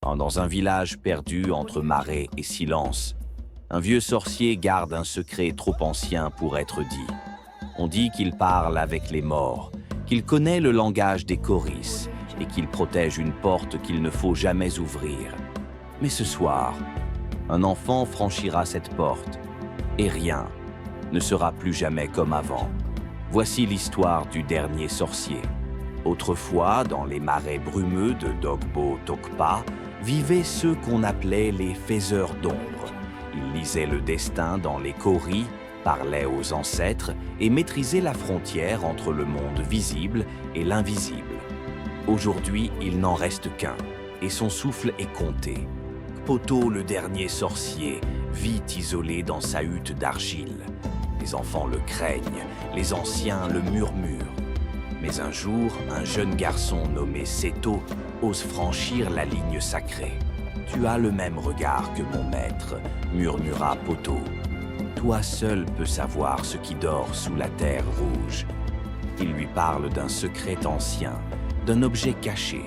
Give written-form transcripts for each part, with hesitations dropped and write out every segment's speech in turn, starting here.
Dans un village perdu entre marais et silence, un vieux sorcier garde un secret trop ancien pour être dit. On dit qu'il parle avec les morts, qu'il connaît le langage des choris et qu'il protège une porte qu'il ne faut jamais ouvrir. Mais ce soir, un enfant franchira cette porte et rien ne sera plus jamais comme avant. Voici l'histoire du dernier sorcier. Autrefois, dans les marais brumeux de Dogbo Tokpa, vivaient ceux qu'on appelait les faiseurs d'ombre. Ils lisaient le destin dans les kauris, parlaient aux ancêtres et maîtrisaient la frontière entre le monde visible et l'invisible. Aujourd'hui, il n'en reste qu'un, et son souffle est compté. Kpoto, le dernier sorcier, vit isolé dans sa hutte d'argile. Les enfants le craignent, les anciens le murmurent. Mais un jour, un jeune garçon nommé Seto ose franchir la ligne sacrée. « Tu as le même regard que mon maître », murmura Poto. « Toi seul peux savoir ce qui dort sous la terre rouge. » Il lui parle d'un secret ancien, d'un objet caché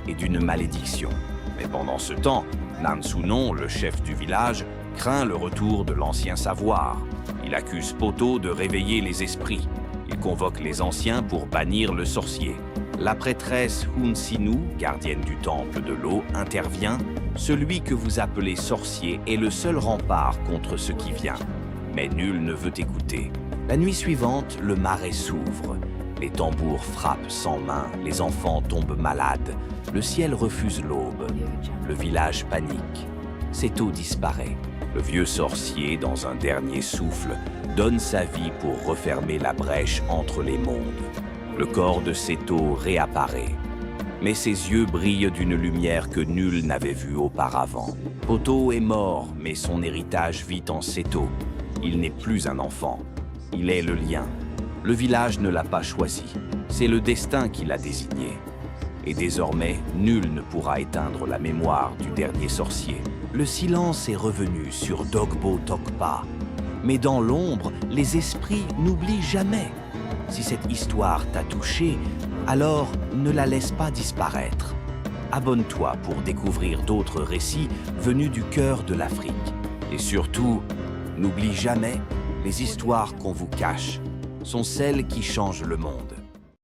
et d'une malédiction. Mais pendant ce temps, Nansunon, le chef du village, craint le retour de l'ancien savoir. Il accuse Poto de réveiller les esprits. Il convoque les anciens pour bannir le sorcier. La prêtresse Hunsinu, gardienne du temple de l'eau, intervient. Celui que vous appelez sorcier est le seul rempart contre ce qui vient. Mais nul ne veut écouter. La nuit suivante, le marais s'ouvre. Les tambours frappent sans main, les enfants tombent malades. Le ciel refuse l'aube. Le village panique. Seto disparaît. Le vieux sorcier, dans un dernier souffle, donne sa vie pour refermer la brèche entre les mondes. Le corps de Seto réapparaît, mais ses yeux brillent d'une lumière que nul n'avait vue auparavant. Poto est mort, mais son héritage vit en Seto. Il n'est plus un enfant, il est le lien. Le village ne l'a pas choisi, c'est le destin qui l'a désigné. Et désormais, nul ne pourra éteindre la mémoire du dernier sorcier. Le silence est revenu sur Dogbo Tokpa. Mais dans l'ombre, les esprits n'oublient jamais. Si cette histoire t'a touché, alors ne la laisse pas disparaître. Abonne-toi pour découvrir d'autres récits venus du cœur de l'Afrique. Et surtout, n'oublie jamais, les histoires qu'on vous cache sont celles qui changent le monde.